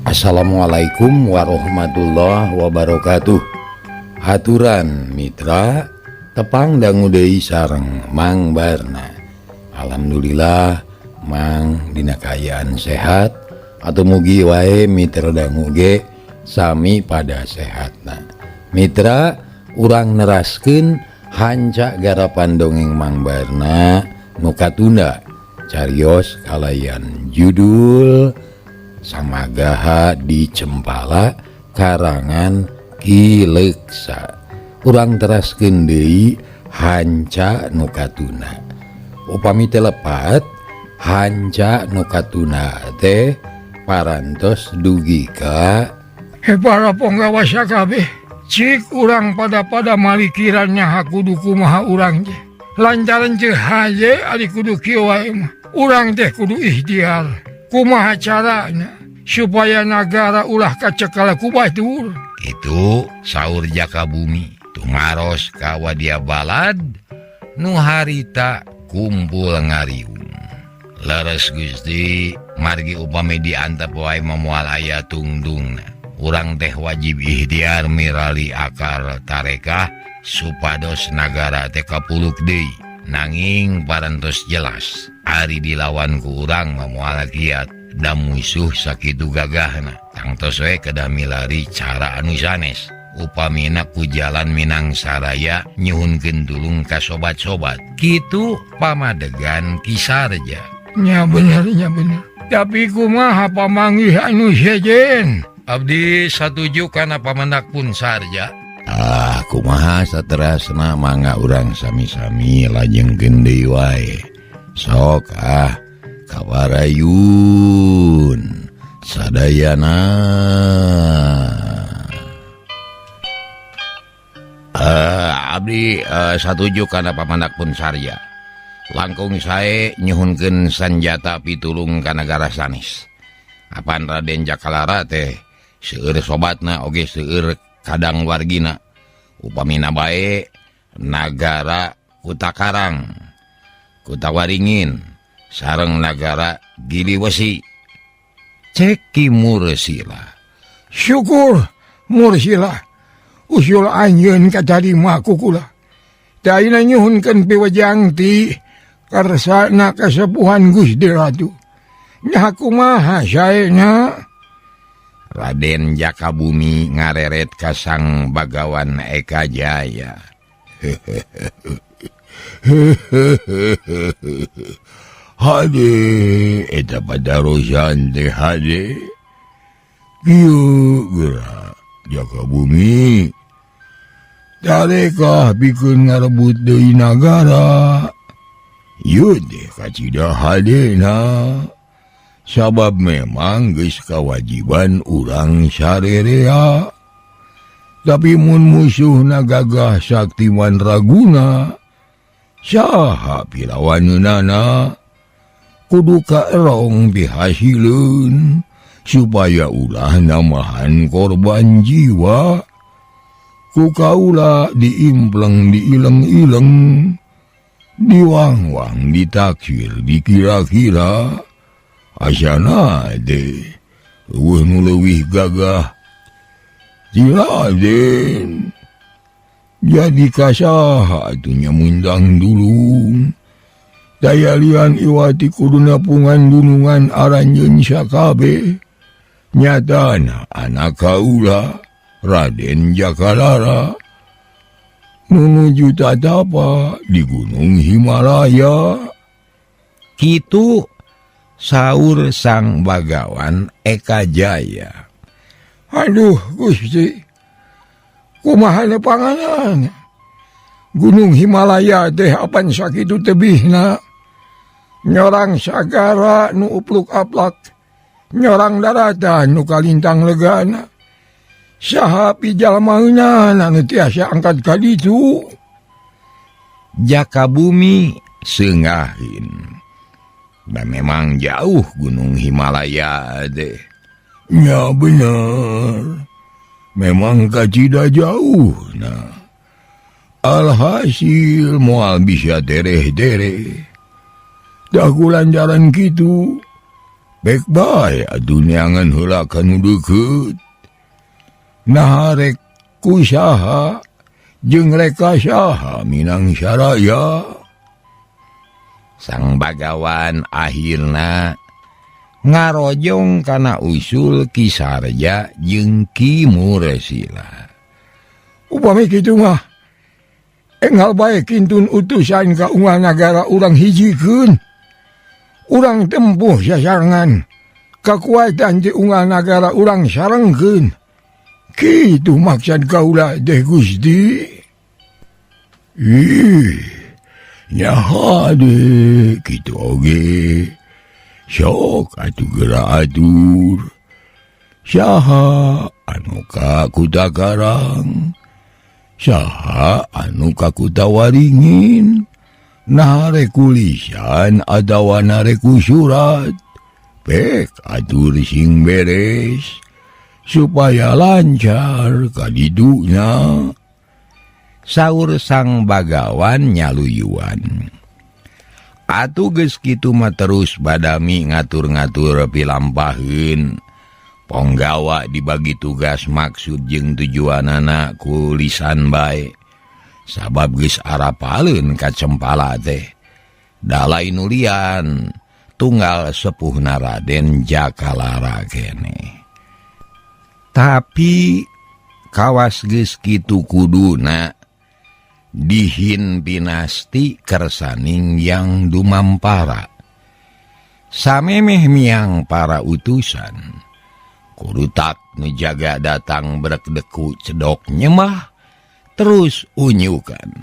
Assalamualaikum warahmatullahi wabarakatuh. Haturan mitra tepang dangu deui sareng Mang Barna. Alhamdulillah Mang dina kaayaan sehat atau mugi wae mitra dangu ge sami pada sehatna. Mitra urang neraskeun hanca garapan dongeng Mang Barna nu katunda carios kalayan judul Samagaha di Cempala karangan Ki Leksa. Urang teraskeun deui hanca nu katuna. Upami teu lepat hanca nu katuna teh parantos dugi ka para penggawa sakabeh, cik urang pada malikirannya hakudu kumaha urang teh. Lantaran ceu haye ari kudu kieu wae mah. Urang teh kudu ikhtiar. Kumaha carana supaya negara ulah kacekal ku batur. Itu saur Jakabumi tungaros ka wadia balad nu harita kumpul ngariung. Leres Gusti margi upami diantep wae memoal aya tungdungna. Urang teh wajib ikhtiar mirali akar tarekah supados nagara teh kapuluk deui. Nanging parantos jelas ari dilawan ku urang memoal kiat da musuh sakitu gagahna. Tangtos we kedah milari cara anu sanes. Upamina ku jalan Minang Saraya nyuhunkeun tulung ka sobat-sobat. Kitu pamadegan Kisarja. Nya bener. Tapi kumaha pamanggih anu sejen? Abdi satuju kana pamendak pun sarja. Kumaha saterasna mangga urang sami-sami lajengkeun deui wae. Sok kawarayun sadayana. Abdi satuju kana pamandak pun sarja. Langkung sae nyuhunkeun sanjata pitulung ka nagara sanes. Apan Raden Jakalara teh seueur sobatna oge seueur kadang wargina. Upamina bae nagara Kutakarang, Kutawaringin sareng nagara Giliwesi. Cek Ki Mursila. Syukur Mursila. Usul anjeun katarima ku kula. Daina nyuhunkeun piwajang ti karsana kasepuhan Gusti Ratu. Nya kumaha saena? Raden Jakabumi ngareret ka Sang Bagawan Eka Jaya. Hade eta padarosan teh hade. Kieu geura Jakabumi. Tarekah pikeun ngarebut deui nagara. Ieu teh kacida hadena. Sabab memang geus kawajiban urang sarerea. Tapi mun musuhna gagah saktiman raguna, saha pilawaneunana kudu kaerong dihasileun supaya ulah namahan korban jiwa. Ku kaula diimpleng diileng-ileng, diwang-wang ditaksir dikira-kira. Asana deh, nu leuwih gagah ti Raden. Jadi kasaha atunya mundang dulung. Daya lian iwati kudu napungan dunungan aranjeun sakabeh. Nyatana anak kaula Raden Jakalara nu nuju tatapa di Gunung Himalaya. Kitu saur Sang Bagawan Eka Jaya. Aduh Gusti, kumaha panganan? Gunung Himalaya teh apan sakitu tebihna. Nyorang sagara nu upluk aplak, nyorang daratan nu kalintang legana. Saha pijalmaeunana nu tiasa angkat ka ditu? Jakabumi seungahin. Dan memang jauh Gunung Himalaya deh. Ya benar. Memang kacida jauh. Nah, alhasil moal bisa dereh-dereh. Dah kulancaran gitu. baik-baik adunyangan heula kanu deukeut. Nah rek kusaha jeung reka saha minang saraya. Sang Bagawan akhirna ngarojong kana usul Ki Sarja jeung Ki Muresila. Upami kitu mah enggal bae kintun utusan ka unggal nagara urang hijikeun. Urang tempuh sasarengan kakuatan ti unggal nagara urang sarengkeun. Kitu maksud kaula teh Gusti. Nyaha deh kitu oge. Sok atuh geura atur. Saha anu ka kuta Karang, saha anu ka kuta Waringin, nare kulisan atawa nare ku surat. Pek atur sing beres supaya lancar kadiduna. Saur Sang Bagawan nyaluyuan. Atuh geus kitu mah terus badami ngatur-ngatur pilampaheun. Ponggawa dibagi tugas maksud jeung tujuanana ku lisan bae. Sabab geus arapaleun ka cempala teh. Dalai nulian tunggal sepuhna Raden Jakalara keneh. Tapi kawas geus kitu kuduna dihin pinasti kersaning yang dumampara. Samemeh miang para utusan kudu tak ngejaga datang brekdeku cedok nyemah terus unyukan.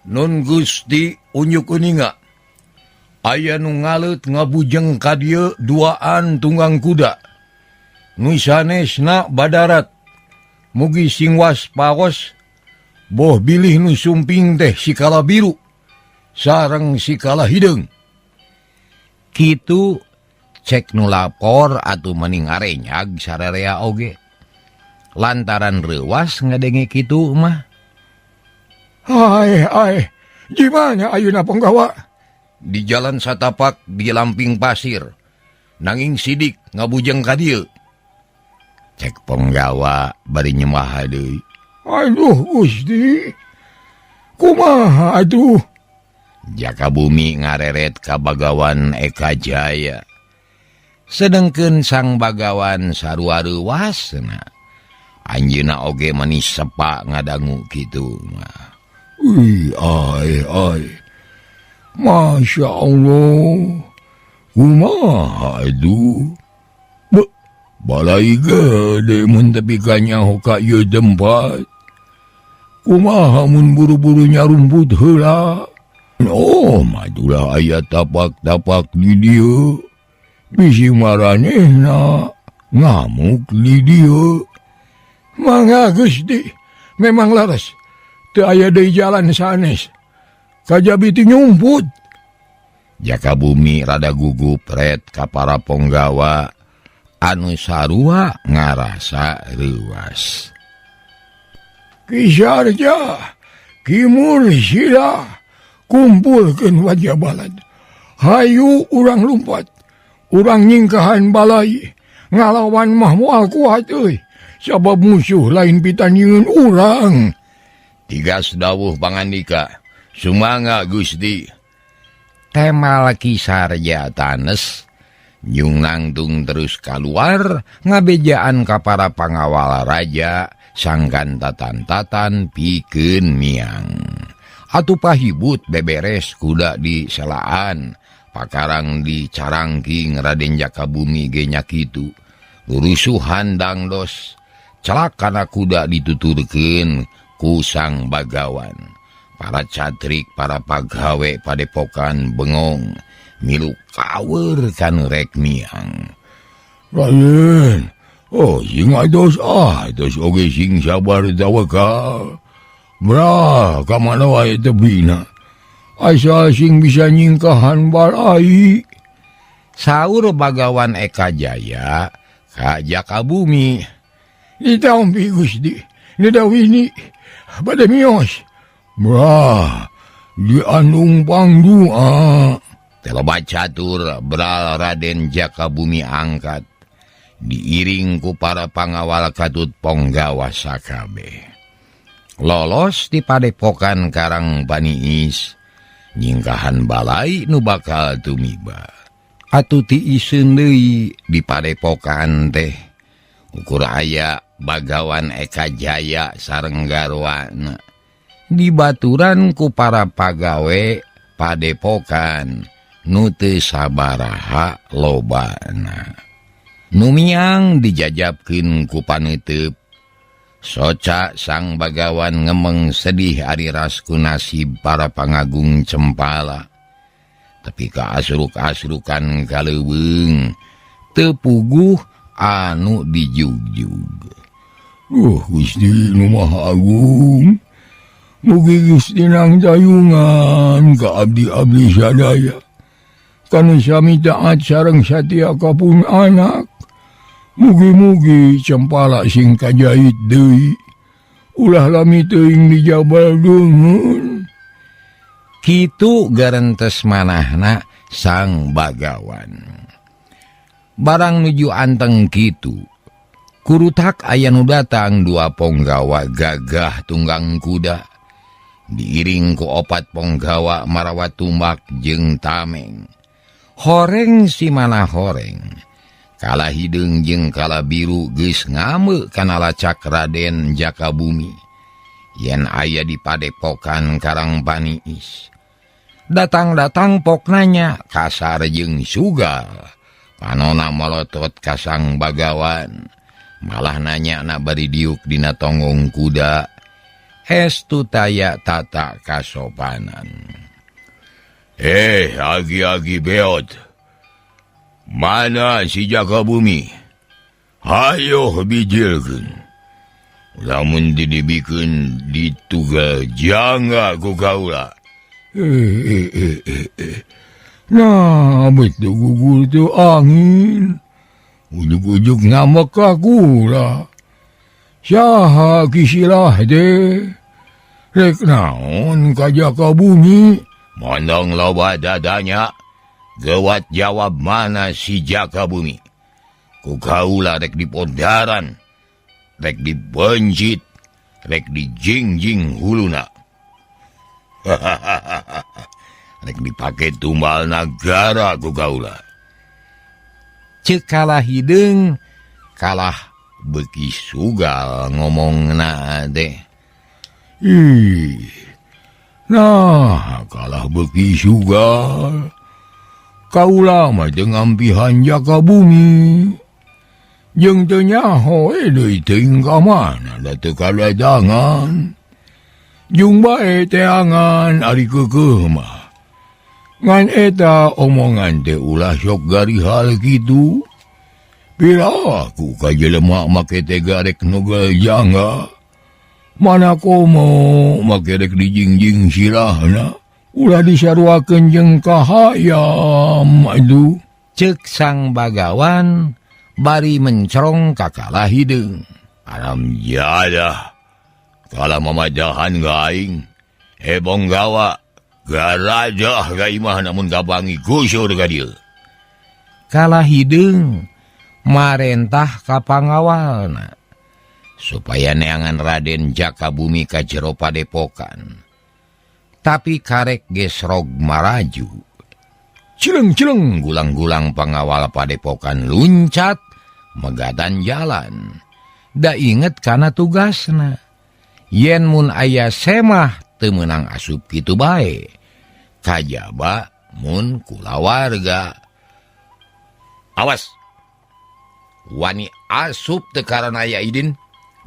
Nun Gusti unyuk uninga. Aya nu ngalut ngabujeng ka dieu duaan tunggang kuda. Nu sanesna badarat. Mugi sing waspaos boh bilih nu sumping teh sikala biru sareng sikala hideung. Kitu cek nu lapor atuh mending arenyag sararea oge. Lantaran reuwas ngadenge kitu mah. Ai, gimana ayeuna Ponggawa? Di jalan satapak di lamping pasir. Nanging sidik ngabujeng ka dieu. Cek Ponggawa bari nyemah deui. Aduh Gusti, kumaha atuh? Jakabumi ngareret ka Bagawan Eka Jaya. Sedengkeun Sang Bagawan sarua reuwasna. Anjeunna oge manis sepa ngadangu kitu mah. Ai. Masya Allah. Kumaha atuh? Balai gede mun tepi kanyaho ka ieu tempat. Kumaha mun buru-buru nyarumput heula. Oh, madulah aya tapak-tapak di dieu. Bisi maranehna ngamuk di dieu. Mangga Gusti, memang laras. Teu aya deui jalan sanes. Kajabi ti nyumput. Jakabumi rada gugup ret ka para Ponggawa anu sarua ngarasa reuwas. Ki Sarja, Ki Muresila, kumpulkeun wajah balad. Hayu urang lumpat, urang nyingkahan balai, ngalawan mah moal kuat euy. Sabab musuh lain pitanyieun urang. Tigas dawuh pangandika, sumangga Gusti. Temal Ki Sarja tanes Nyung nangtung terus keluar ngabejaan ka para pangawal raja sangkan tatan-tatan pikeun miang. Atuh pahibut beberes kuda di selaan, pakarang di carangking Raden Jakabumi ge nya kitu. Rusuhan dangdos, celakana kuda dituturkeun ku Sang Bagawan. Para catrik, para pagawe padepokan bengong, milu kawer kan rek miang. Raden, sing ados oge sing sabar tawakal. Brah, kamana wae tebina. Asal sing bisa nyingkahan balai. Saur Bagawan Eka Jaya ka Jakabumi. Ditampi Gusti, nidawini pada mios. Brah, di anung pangdua. Telebat catur beral Raden Jakabumi angkat diiring ku para pangawal Katut Ponggawa sakabeh. Lolos di padepokan Karang Paniis nyingkahan balai nu bakal tumiba. Atuh tiiseun deui di padepokan teh ukur aya Bagawan Eka Jaya sareng garwana dibaturan ku para pagawe padepokan nu teu sabaraha lobana. Numiang dijajabkeun ku paneuteub. Soca sang Bagawan ngemeng sedih ari rasku nasib para pangagung Cempala. Tapi kaasruk-asrukan kaleuweung teu puguh anu dijugjug. Gusti nu Maha Agung, mugi Gusti nang dayungan ka abdi-abdi sadaya. Kana sami taat sareng satia kapun anak. Mugi-mugi Cempala sing kajait deui. Ulah lami teuing dijabal deungeun. Kitu garentes manahna sang Bagawan. Barang nuju anteng kitu. Kurutak aya nu datang 2 ponggawa gagah tunggang kuda. Diiring ku 4 ponggawa marawat tumbak jeung tameng. Horeng si mana horeng. Kala hideung jeung kala biru geus ngame kana lacak Raden Jakabumi. Yen aya di padepokan Karang Paniis. Datang-datang poknanya kasar jeung sugal. Panona molotot ka sang Bagawan. Malah nanya na bari diuk dina tonggong kuda. Estu taya tata kasopanan. Agi-agi beot. Mana si Jakabumi? Hayo bijilkeun. Lamun didibikeun ditugal jangga ku kaula. Nah, betul gugur tu angin. Ujuk-ujuk ngamak kakula. Saha kisilah deh. Rek naon ka Jakabumi. Mondong loba dadanya. Gawat jawab mana si Jakabumi. Ku kaula rek dipondaran. Rek dibencit. Rek dijingjing huluna. Rek dipake tumbal nagara ku kaula. Ceuk kalah hideung kalah beuki sugal ngomongna teh. Nah, kalah beuki sugal. Kaula mah jeung ampihan Jakabumi. Jeung teu nyaho deui teuing ka mana da teu kaladangan. Jung bae teangan ari keukeuh mah. Ngan eta omongan teh ulah sok garihal kitu. Pilaku ka jelema make tega rek nogel jangga. Mana komo make rek dijingjing sirahna. Ulah disaruakeun jeung kahayam adu. Ceuk sang Bagawan bari mencerong ka kalah hideung. Alam jadah. Kala mamajahan gaing. Ponggawa. Garajah ka imah namun gabangi gusur ka dieu. Kalah hideung marentah ka pangawalna supaya neangan Raden Jakabumi ka jero padepokan. Tapi karek gesrog maraju. Cileng-cileng gulang-gulang pangawal padepokan luncat megadan jalan. Da inget kana tugasna. Yen mun aya semah teu meunang asup kitu bae. Kajaba mun kulawarga. Awas. Wani asup teu karana aya idin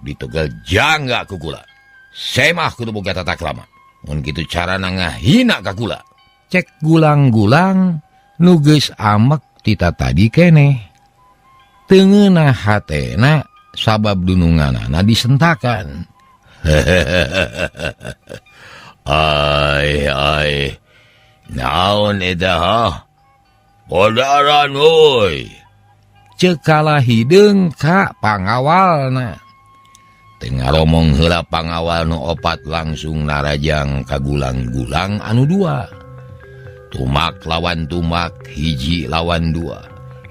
ditugel jangga ku kula. Semah kudu boga tata krama. Mun kitu carana ngahina ka kula. Cek gulang-gulang nu geus amek tita tadi keneh. Teu ngeunah hatena sabab dununganana disentakan. Ai. Naon eta ha? Podaran oi. Ceuk kalah hideung ka pangawalna. Teu ngaromong heula pangawal nu 4 langsung narajang ka gulang-gulang anu 2. tumak lawan tumak hiji lawan dua.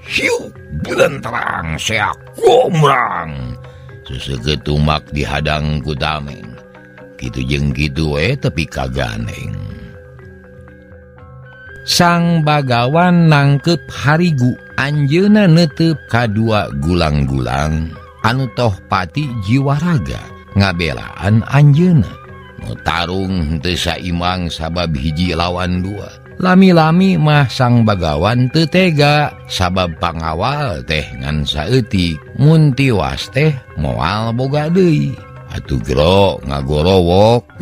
Hiu bulan terang seak gomrang. Suseukeut tumak dihadang ku tameng. Kitu jeung kitu tepi kaganeng. Sang Bagawan nangkep harigu anjeunna neuteup kadua gulang-gulang anu toh pati jiwa raga ngabelaan anjeunna. Nu tarung teu saimbang sabab hiji lawan dua. Lami-lami mah Sang Bagawan teu tega sabab pangawal teh ngan saeutik mun tiwas teh moal boga deui. Atuh gero ngagorowok.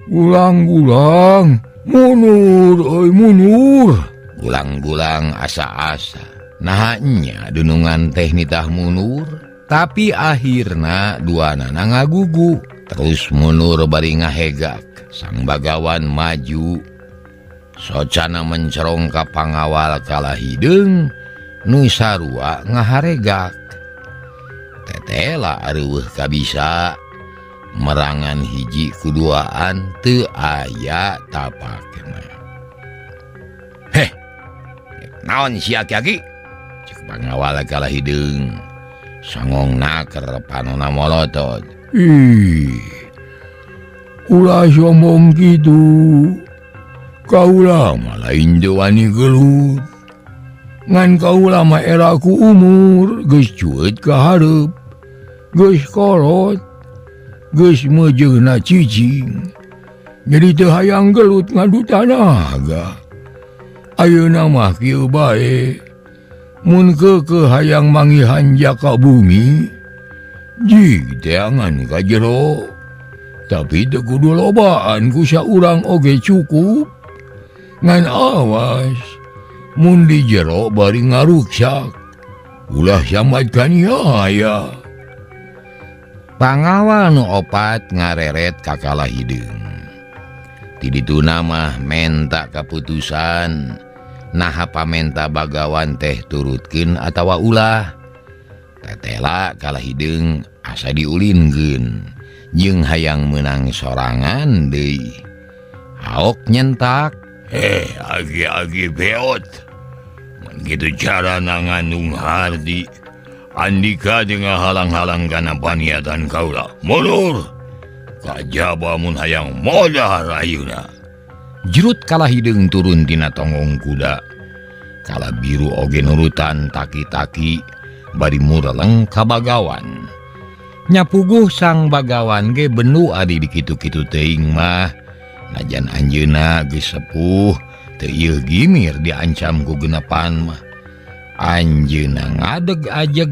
Gulang-gulang, munur. Gulang-gulang asa-asa. Nah nya dunungan teh nitah munur. Tapi akhirna duanana ngagugu. Terus munur bari ngahegak. Sang Bagawan maju. Socana mencerong ka pangawal kalah hideung. Nu sarua ngaharegak. Tetela areuweuh kabisa. Merangan hiji kuduaan teu aya tapakna. Heh, naon si aki-aki? Cek pangawal kalah hideung. Sangongna keur panonna molotot. Ulah sombong kitu. Kaula mah lain teu wani gelut. Ngan kaula mah eraku umur geus cueut ka hareup. Geus kolot. Geus mejeuna cicing. Jadi teu hayang gelut ngadu tanaga. Ayeuna mah kieu bae. Mun keukeuh hayang manggihan jaka bumi, jig teangan ka jero. Tapi teu kudu lobaan ku saurang oge cukup. Ngan awas, mun di jero bari ngaruksak. Ulah samad kaniaya. Pangawal nu opat ngareret ka kalah hideung. Ti dituna mah menta kaputusan. Naha pamenta Bagawan teh turutkeun atawa ulah. Tetela kalah hideung asa diulinkeun. Jeung hayang meunang sorangan deui. Haok nyentak. Agi-agi beot. Mun kitu carana ngandung hardi. Andika dengan halang-halang kana paniatan kaula. Mundur. Kajaba mun hayang modal ayeuna. Jerut kalah hideung turun tina tonggong kuda. Kalah biru oge nurutan taki-taki bari mureleng ka Bagawan. Nyapuguh Sang Bagawan ge benu adi di kitu-kitu teuing mah. Najan anjeunna geus sepuh teu ieu gimir diancam ku genepan mah. Anjeunna ngadeg ajeg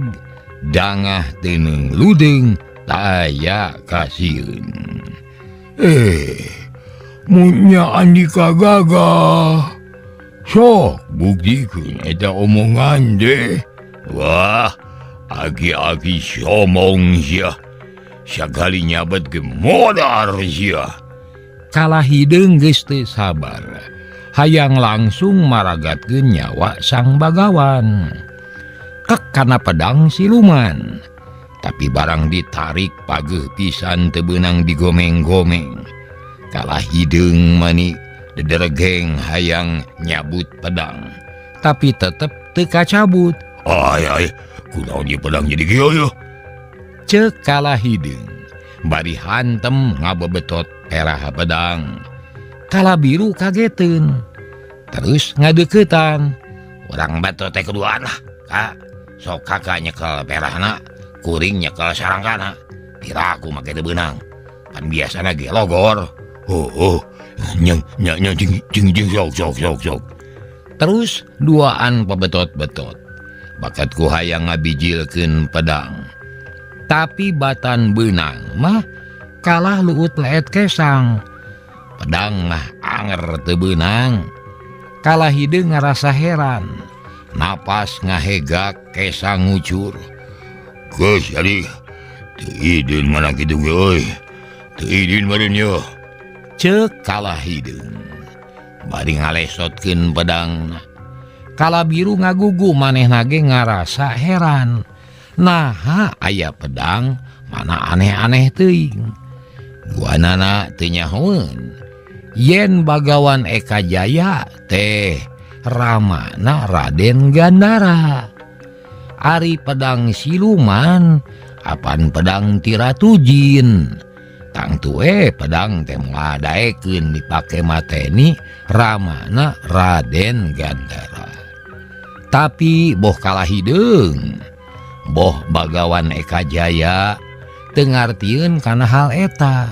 dangah teuneng ludeung taya kasieun. Munnya Andika gagah. Sok buktikeun eta omongan deh. Wah, aki-aki somong sia. Sakali nyabet ge modar sia. Kalah hideung geus teu sabar. Hayang langsung maragatkeun nyawa Sang Bagawan. Kek kana pedang siluman. Tapi barang ditarik pageuh pisan teu beunang digomeng-gomeng. Kalah hideung mani dederegeng hayang nyabut pedang. Tapi tetep teu kacabut. Ay, kunaon ieu pedang jadi kieu yo? Ceuk kalah hideung. Bari hantem ngabebetot perah pedang. Kalah biru kageteun. Terus ngadeuketan. Urang batur teh keduaan lah. Kak, sok kakak nyekel perahna, kuring nyekel sarangkana. Tiraku make teu beunang. Pan biasana ge logor. Nyeng sok. Terus duaan pebetot-betot. Bakatku hayang ngabijilkeun pedang. Tapi batan beunang mah kalah luut leet kesang. Pedang mah anger teu beunang. Kalah hideung ngarasa heran. Napas ngahegak kesang ngucur. Geus jadi teu idin mana kitu ge euy. Teu idin meureun yo. Ceuk kalah hideung. Bari ngalesotkeun pedangna. Kalah biru ngagugu manehna ge ngarasa heran. Naha aya pedang mana aneh-aneh teuing. Guanana teu nyahoeun. yen Bagawan Eka Jaya teh ramana Raden Gandara. Ari pedang siluman apan pedang tiratujin. Tangtu pedang teh ngadaekeun dipake mateni ramana Raden Gandara. Tapi boh kalah hideung. Boh Bagawan Eka Jaya teu ngartieun kana hal eta.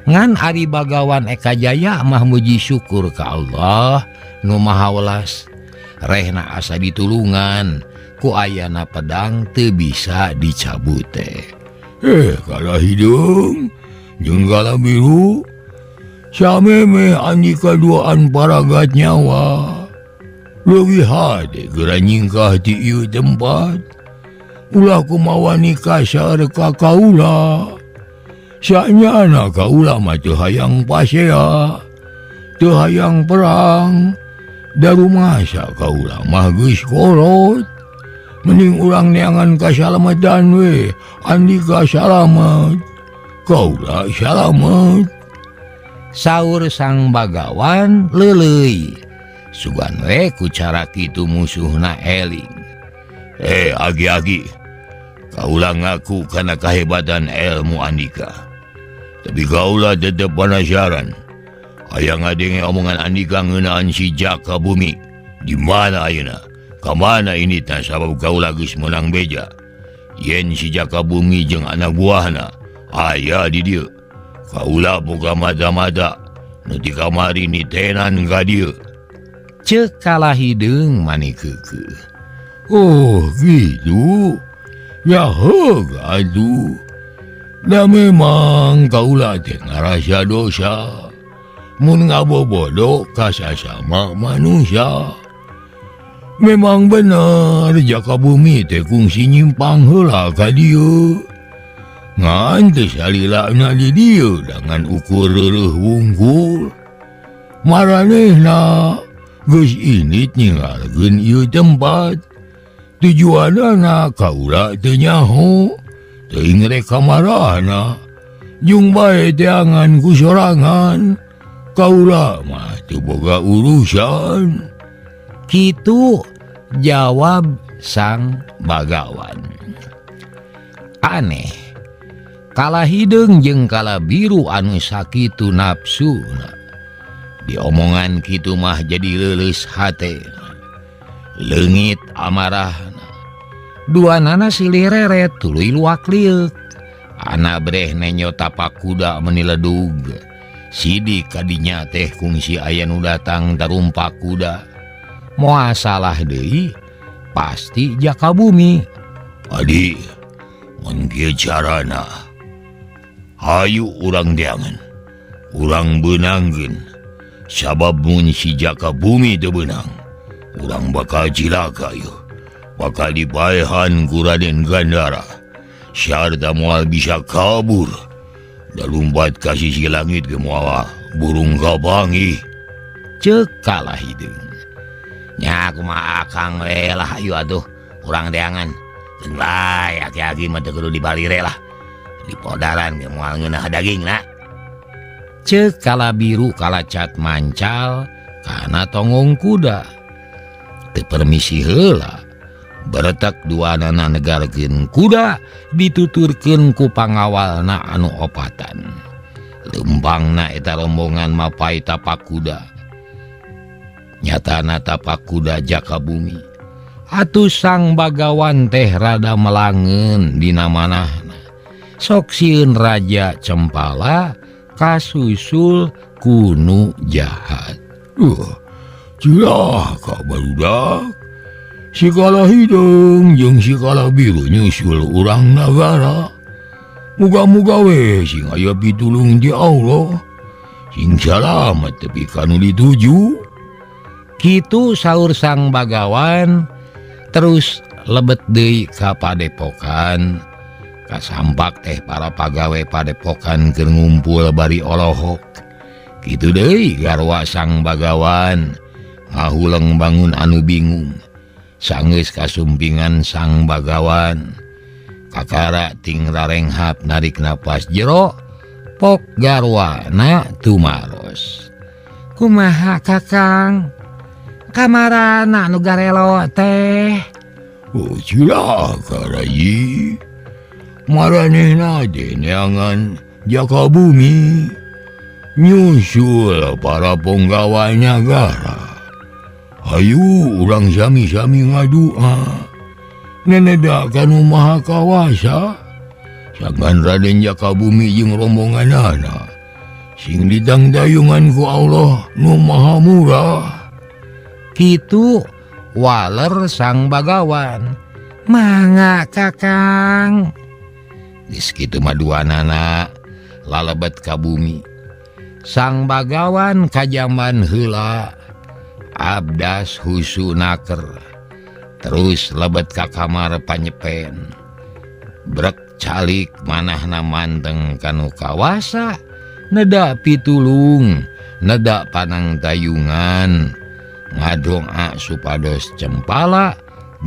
Ngan ari Bagawan Eka Jaya mah muji syukur ka Allah nu Maha Welas. Rehna asa ditulungan ku ayana pedang teu bisa dicabut teh. Kalah hidung jeung kalah biru sameme andika duaan paragat nyawa. Leuwih hade geura nyingkah ti ieu tempat. Ulah kumawa nikah saeur ka kaula. Saknyana kaula mah teu hayang pasea, teu hayang perang. Darumasa kaula mah geus kolot. Mending urang neangan kasalamatan we, andika salamet, kaula salamet. Saur sang Bagawan leuleuy. Sugan we ku cara kitu musuhna eling. Agi-agi, kaula ngaku kana kahebatan ilmu andika. Tapi kaula tetep penasaran. Aya ngadenge omongan andika ngeunaan si Jaka Bumi. Di mana ayeuna? Kamana ini tah sabab kaula geus menang beja. Yen si Jaka Bumi jeung anak buahna aya di dieu. Kaula boga mata-mata nu ti kamari nitenan ka dieu. Ceuk kalah hideung mani keukeuh. Oh gitu. Ya heug atuh. Da memang kaula teh ngarasa dosa. Mun ngabobodo ka sasama manusia. Memang bener Jaka Bumi teh kungsi nyimpang heula ka dieu. Ngan teu salilana di dieu dengan ukur reureuh wungkul. Maranehna geus init ninggalkeun ieu tempat. Tujuanna kaula teu nyaho, teuing rek kamarahna. Jung bae teangan ku sorangan. Kaula mah teu boga urusan. Kitu jawab sang Bagawan. Aneh, kalah hideung jeung kalah biru anu sakitu nafsuna. Diomongan kitu mah jadi leuleus hatena. Leungit amarahna. Duanana silih reret tuluy luak liuk. Ana brehne nyota pakuda meniledug. Sidik kadinya teh kungsi aya nu datang tarumpak kuda. Moal salah deui pasti Jaka Bumi. Adi, mun kieu carana. Hayu urang deangan. Urang beunangkeun. Sabab mun si Jaka Bumi teu beunang, urang bakal cilaka yeuh. Bakal dipaehan ku Raden Gandara. Sarta moal bisa kabur. Da lumpat ka sisi langit ke moal burung kapangi. Ceuk kalah hideung. Nya kumaha akang we lah ayo atuh urang deangan. Teu bae aki-aki mah teu kudu dibalire lah. Di podaran ge moal ngeunah dagingna. Ceuk kala biru kala cat mancal kana tongong kuda. Teu permisi heula. Beretek duanana negarkeun kuda dituturkeun ku pangawalna anu opatan. Leumpangna eta rombongan mapai tapak kuda. Nyatana tapak kuda Jaka Bumi. Atuh sang Bagawan teh rada melangeun dina manahna. Sok sieun Raja Cempala kasusul kunu jahat. Cilaka barudak. Si kalah hideung jeung si kalah biru nyusul urang nagara. Muga-muga we sing aya pitulung ti Allah. Sing salamet tepi kanu dituju. Kitu saur sang Bagawan terus lebet deui ka padepokan. Kasampak teh para pagawe padepokan keur ngumpul bari olohok. Kitu deui garwa sang Bagawan ngahuleng bangun anu bingung. Sanggeus kasumpingan sang Bagawan. Kakara ting rarenghap narik napas jero. Pok garwana tumaros. Kumaha kakang kamarana nu garelo teh? Cilaka Rayi. Maranehna den neangan jaka bumi nyusul para penggawa nagara. Hayu urang sami-sami ngadua neneda kanu maha kawasa sangkan Raden Jakabumi jeung rombonganana sing ditangdayungan ku Allah nu maha murah. Kitu waler sang bagawan. Mangga kakang. Geus kitu maduanana lalebet ka bumi. Sang bagawan kajaman heula abdas husu naker. Terus lebet ka kamar panyepen. Brek calik manahna manteng kanu kawasa. Neda pitulung, neda panang tayungan. Ngadonga supados cempala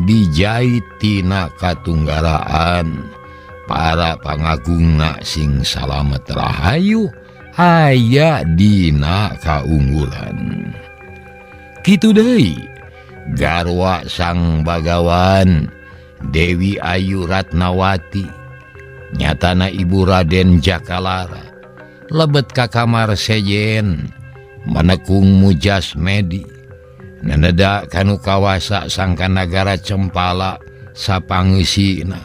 dijait tina katunggaraan para pangagungna sing salamet rahayu aya dina kaunggulan. Kitu deui garwa sang bagawan Dewi Ayu Ratnawati nyatana ibu Raden Jakalara lebet ka kamar sejen manekung mujasmedi neneda kanu kawasa sangkan nagara cempala sapangeusina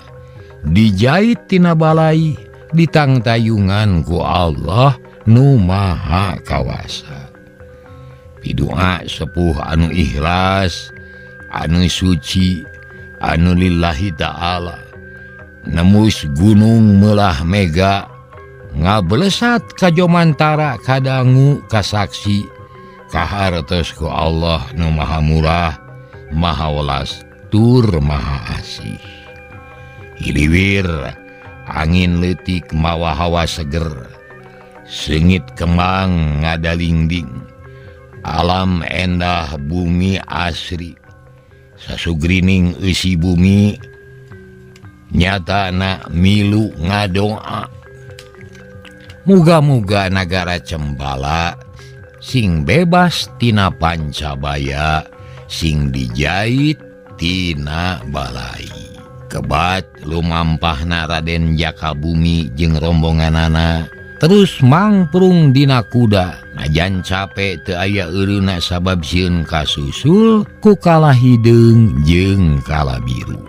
dijait tina balai ditangtayungan ku Allah nu maha kawasa. Pidua sepuh anu ikhlas anu suci anu lillahi ta'ala nemus gunung melah mega ngabelesat kajomantara kadangu kasaksi kahartos ku Allah nu maha murah maha welas tur maha asih. Hiliwir angin leutik mawa hawa seger sengit kembang ngadalingding alam endah bumi asri sasugrining eusi bumi nyatana milu ngadoa muga-muga nagara cempala sing bebas tina pancabaya sing dijait tina balai. Kebat lumampahna Raden Jakabumi jeung rombonganana terus mangprung dina kuda najan capek teu aya eureuna sabab sieun kasusul ku kala hideung jeung kala biru.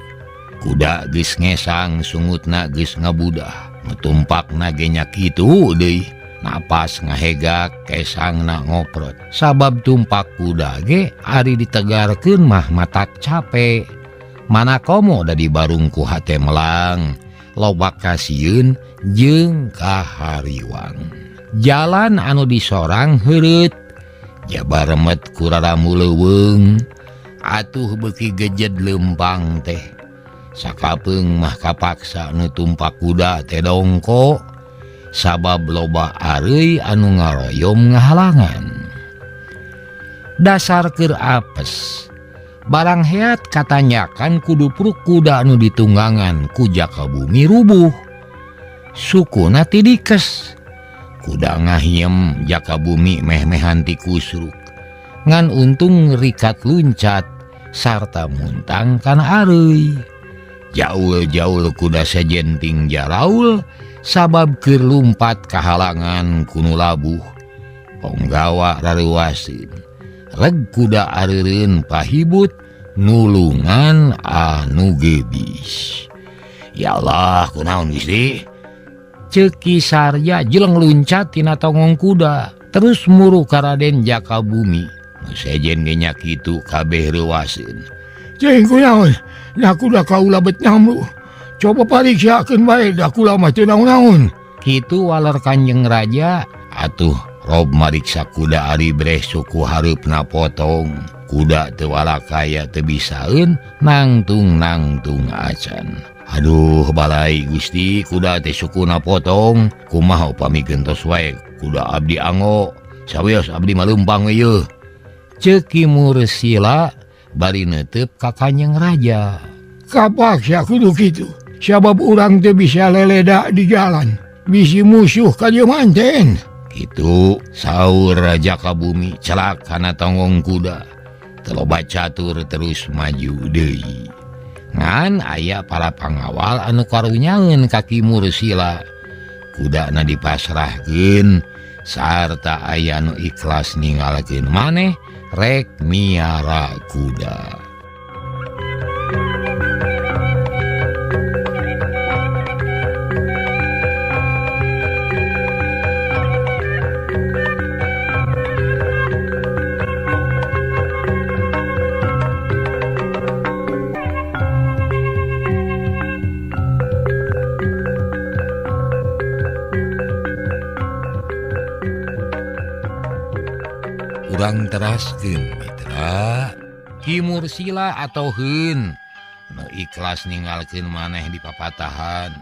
Kuda geus ngesang sungutna geus ngabudah ngutumpakna ge nya kitu deui. Napas ngahegak kesangna ngoprot sabab tumpak kuda ge ari ditegarkeun mah matak capek. Mana komo da dibarung ku hate melang loba kasieun jeung kahariwang. Jalan anu disorang heureut jabaremet ku raramu leuweung atuh beuki gejed leumpang teh sakapeung mah kapaksa nu tumpak kuda teh dongko sabab loba areuy anu ngaroyom ngahalangan. Dasar keur apes barang heat katanyakan kudu pruk kuda anu ditunggangan ku Jakabumi rubuh sukuna tidikes. Kuda ngahiem Jakabumi meh-mehan ti kusruk ngan untung rikat luncat sarta muntang kana areuy. Jaul-jaul kuda sejenting jaraul sabab keur lumpat kahalangan kunu labuh. Ponggawa rareuwaseun reg kuda areureun pahibut nulungan anu gebis. Ya Allah kunaon Gusti? Ceuk Ki Sarja jeleng luncat tina tongong kuda terus muru ka Raden Jakabumi. Sejen ge nya kitu kabeh reuwaseun. Cing kunaon? Nya kuda kaula bet nyamru. Coba pariksakeun bae da kula mah teu naon-naon. Kitu waler Kanjeng Raja. Atuh rob mariksa kuda ari breh suku hareupna potong. Kuda teu walakaya teu bisaeun nangtung-nangtung acan. Aduh balai Gusti kuda teh sukuna potong. Kumaha upami gentos wae kuda abdi ango. Sawios abdi maleumpang we yeuh. Ceuk Ki Mursila bari neuteup ka Kanjeng Raja. Kapaksa kudu kitu. Sabab urang teu bisa leleda di jalan. Bisi musuh ka dieu manten. Itu sahur Jakabumi celak kana tonggong kuda. Teloba catur terus maju deui. Ngan aya para pangawal anu karunyangeun kaki Mursila. Kudana dipasrahkeun sarta aya anu ikhlas ninggalkeun maneh rek miara kuda. Urang teraskeun mitra Ki Mursila atoheun nu ikhlas ninggalkeun maneh di papatahan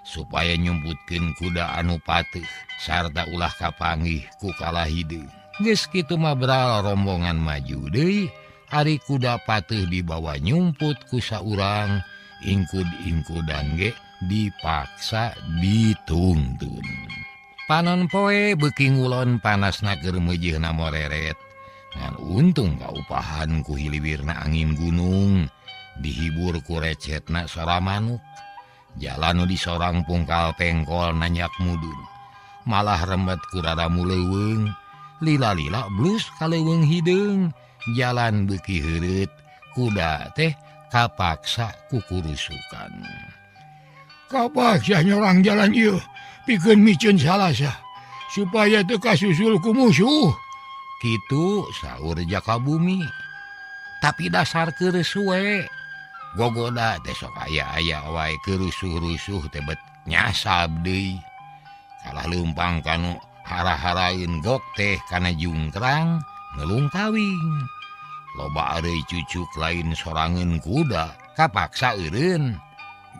supaya nyumputkeun kuda anu pateuh sarta ulah kapanggih ku kalahideung. Geus kitu mah beral rombongan maju deui ari kuda pateuh dibawa nyumput ku saurang ingkud-ingkudan ge dipaksa dituntun. Panon poe beuki ngulon panasna keur meujeuhna moreret. Ngan untung kaupahan ku hiliwirna angin gunung, dihibur ku recetna sora manuk. Jalan nu di sorang pungkal pengkol nanyak mudun. Malah rembet ku radamu leuweung, lila-lila blus ka leuweung hideung. Jalan beuki heureut, kuda teh kapaksa ku kurusukan. Kapaksa nyorang jalan ieu. Pikeun micen salasa supaya teu kasusul ku musuh. Kitu saur Jakabumi. Tapi dasar keureuh we. Gogoda teh sok aya-aya wae kerusuh-rusuh teh bet nyasab deui. Kalah leumpang kanu hara-haraeun gok teh kana jungkrang ngelung kawing. Loba areuy cucuk lain sorangeun kuda kapaksa eureun.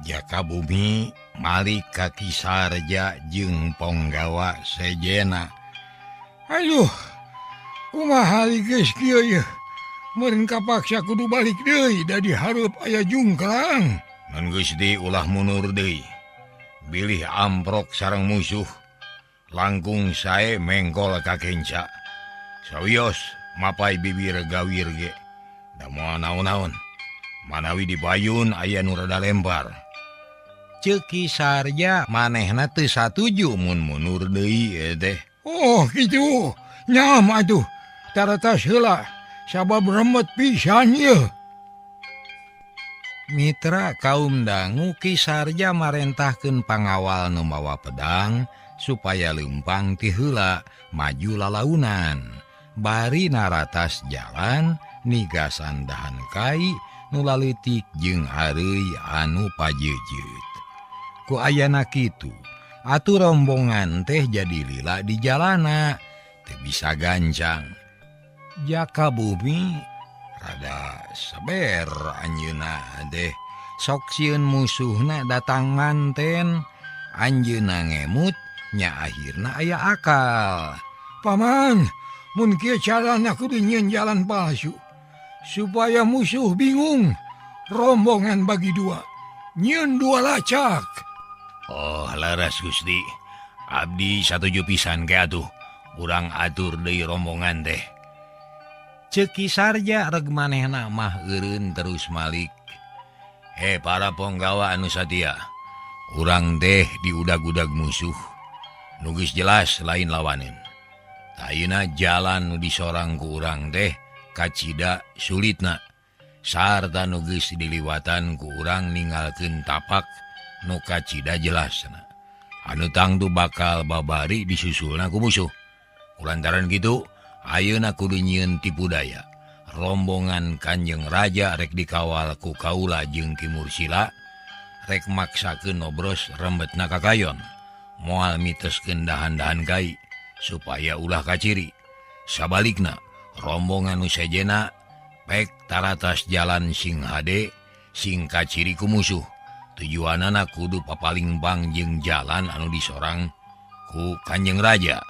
Jakabumi malik ka Kisarja jeung Ponggawa sejena. Aduh, kumaha geus kieu ye? Meureun kapaksa kudu balik deui da dihareup aya jungkrang. Mun Gusti ulah mundur deui. Bilih amprok sareng musuh. Langkung sae mengkol ka kenca. Sawios mapai bibir gawir ge. Da moal naon-naon. Manawi di payun aya nu rada lempar. Ceuk Kisarja manehna teu satuju mun mundur deui teh. Oh kitu, nyam atuh. Taratas heula, sabab remet pisan ye. Mitra kaum dangu Kisarja marentahkeun pangawal nu mawa pedang supaya leumpang ti heula maju lalaunan. Bari naratas jalan nigasan dahan kai nu laleutik jeung hareuy anu pajejeut. Ku ayana kitu, atuh rombongan teh jadi lila di jalana, teu bisa gancang. Jakabumi rada saber anjeunna teh, sok sieun musuhna datang manten, anjeunna ngemut nya akhirna aya akal. Paman, mun kieu carana kudu nyieun jalan palsu supaya musuh bingung. Rombongan bagi dua, nyieun dua lacak. Oh laras Gusti, abdi satuju pisan ke atuh, urang atur deui rombongan teh. Ceuk Kisarja reg manehna mah eureun terus malik. Para ponggawa anu satia, urang teh diudag-udag musuh. Nu geus jelas lain lawaneun. Ayeuna jalan nu disorang ku urang teh kacida sulitna. Sarta nu geus diliwatan ku urang ninggalkeun tapak nu kacida jelasna. Anu tangtu bakal babari disusulna ku musuh. Kulantaran kitu, ayeuna kudu nyieun tipu daya. Rombongan Kanjeng Raja rek dikawal ku kaula jeung Ki Mursila, rek maksakeun nobros rembetna kakayon. Moal miteskeun dahan-dahan kai supaya ulah kaciri. Sabalikna, rombongan nu sejena pek taratas jalan sing hade sing kaciri ku musuh. Tujuanana kudu papalimbang jeung jalan anu disorang ku Kanjeng Raja.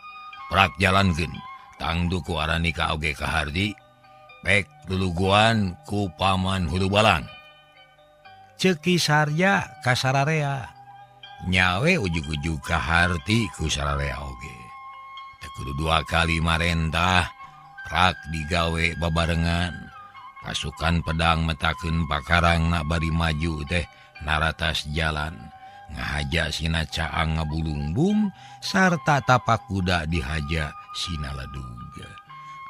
Prak jalankeun tangtu ku Aranika oge kahardi, pek luluguan ku Paman Hulubalang. Ceuk Kisarja ka sararea, nyawe ujug-ujug kaharti ku sararea oge. Tekudu 2 kali marentah rak digawe babarengan pasukan pedang metakeun pakarang nak bari maju teh naratas jalan ngahaja sina caang ngabulungbung sarta tapak kuda dihaja sina ledug.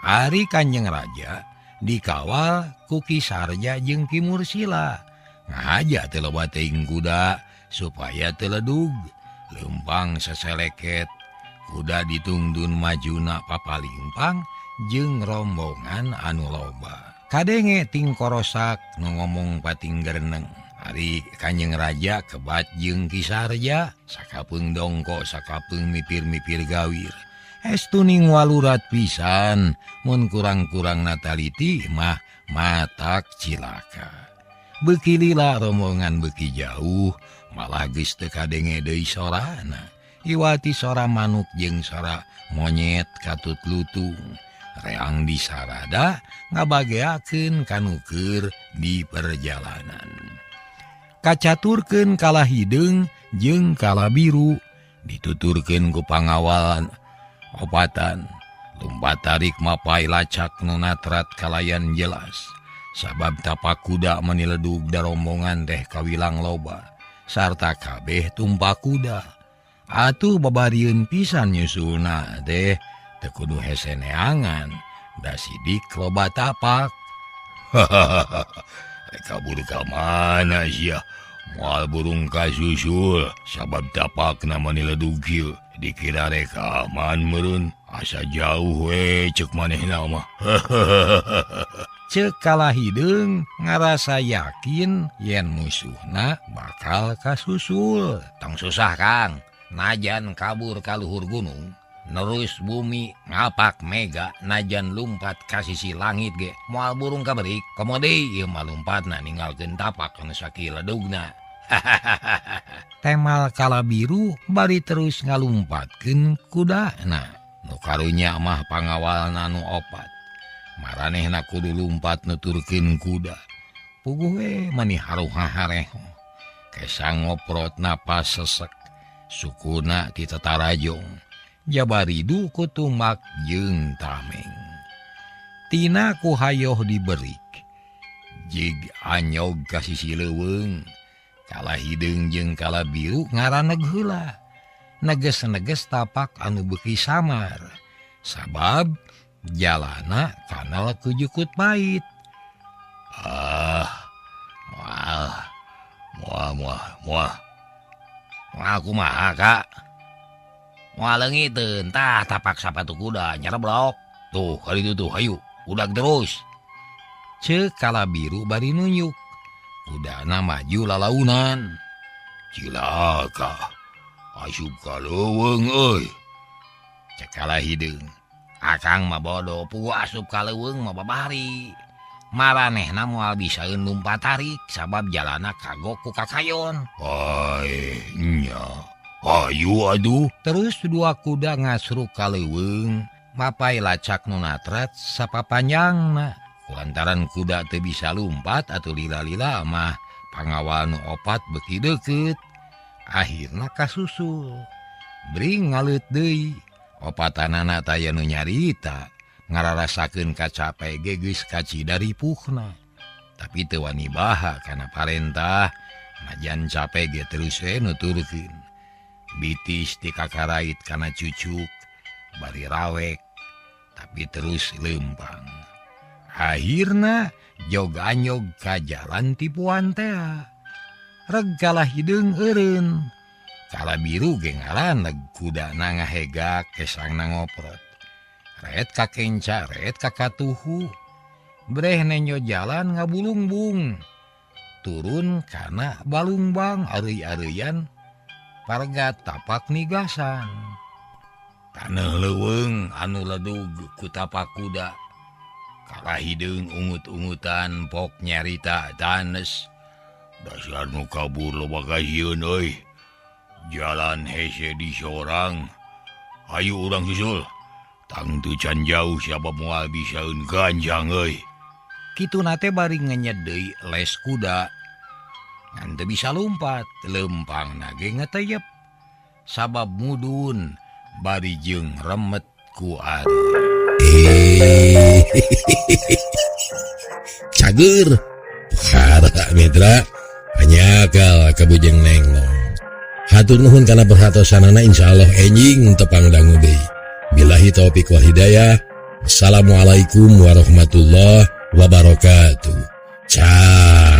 Ari Kanjeng Raja dikawal ku Ki Sarja jeung Ki Mursila ngahaja teu loba teuing kuda supaya teu ledug. Lempang seseleket kuda ditungdun majuna papalimpang jeung rombongan anu loba. Kadenge tingkorosak nu ngomong pating gereneng. Ari Kanjeng Raja kebat jeung Ki Sarja sakapeung dongko sakapeung mipir-mipir gawir. Estuning walurat pisan mun kurang-kurang nataliti mah matak cilaka. Beuki lila rombongan beuki jauh malah geus teu kadenge deui sorana. Iwati sora manuk jeung sora monyet katut lutung. Reang disarada ngabageakeun kanu keur di perjalanan. Kacaturkeun kala hideung jeung kala biru dituturkeun ku pangawalan opatan. Lumpat tarik mapai lacak nu natrat kalayan jelas. Sabab tapak kuda maniledug da rombongan teh kawilang loba. Sarta kabeh tumpak kuda. Atuh babarieun pisan nyusulna teh teu kudu hese neangan da sidik loba tapak. Hahaha, kabur ka mana sia? Moal burung kasusul sabab tapakna maniledug kieu. Dikira reka aman meureun, asa jauh we ceuk manehna mah. Ceuk kala hideung ngarasa yakin yen musuhna bakal kasusul. Tong susah Kang, najan kabur ka luhur gunung, nerus bumi ngapak mega najan lumpat ka sisi langit ge. Moal burung kaberik, komo deui ieu mah lumpatna ninggalkeun tapak anu sakiledugna. Temal kala biru bari terus ngalumpatkeun kudana. Nu karunya mah pangawalna nu opat. Maranehna kudu lumpat nuturkeun kuda. Puguh we mani haruha-hareho. Kesa ngoprot napas sesek. Sukuna ti tetarajong. Jabaridu ku tumak jeung tameng. Tina ku hayoh diberik. Jig anyog ka sisi leuweung. Kala hideung jeung kala biru ngaraneg heula. Neges-neges tapak anu beuki samar. Sabab jalana kana kujukut pait. Moal kumaha Kak? Moal leungiteun tah tapak sapatu kuda nyareblok. Tuh kali itu tuh hayu udag terus. Ceuk kala biru bari nunjuk. Kudana maju lalaunan. Cilaka, asup ka leuweung euy. Cek kala hideung. Akang mah bodoh, puguh asup ka leuweung mah babari. Maranehna moal bisaeun lumpat tarik sabab jalana kagok ku kakayon. Ai nya, ayu aduh. Terus 2 kuda ngasruk ka leuweung, mapai lacak nu natrat sapapanjangna. Kulantaran kuda teu bisa lumpat atuh lila-lila mah pangawal nu opat beuki deukeut. Akhirna kasusul. Bring ngaleut deui. Opatanana taya nu nyarita ngararasakeun kacape ge geus kaci dari puhna. Tapi teu wani baha kana parentah najan cape ge terus we nuturkeun. Bitis ti kakarait kana cucuk bari rawek tapi terus lempang. Akhirna jog-anyog ka jalan tipuan teh. Reg kala hideung eureun. Kala biru ge ngaraneg kudana ngahegak kesangna ngoprot. Ret ka kenca, ret ka katuhu. Breh nenyo jalan ngabulungbung. Turun kana balungbang areuy-areuyan parga tapak nigasan. Taneuh leuweung anu ledug ku tapak kuda. Kala hideung ungut-ungutan pok nyarita tanes. Dasar nu kabur loba kasieun euy. Jalan hese di sorang. Hayu urang susul. Tang teu can jauh siapa moal bisaeun ganjang euy. Kituna teh bari ngenyed deui les kuda. Ngan teu bisa lumpat, lempangna ge ngeteyep. Sabab mudun bari jeung remet ku aduh. Cager Harta Mitra hanyakal kabujeng nenglong. Hatur nuhun kana perhatosanana, insyaallah enjing tepang dangu deui. Billahi taufik wal hidayah. Assalamualaikum warahmatullahi wabarakatuh. Ciao.